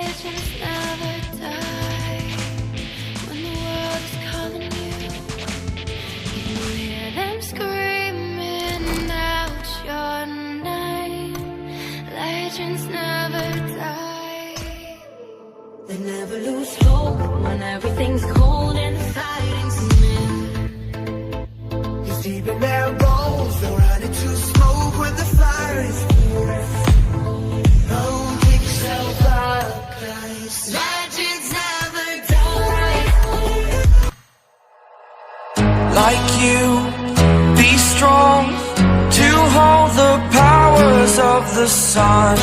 Legends never die. When the world is calling you, you hear them screaming out your name. Legends never die. They never lose hope when everything's cold and the fighting's near. It's deep in their bones, they'll run into smoke when the fire is near. Oh, pick yourself up, guys. Legends never die. Like you, be strong to hold the powers of the sun.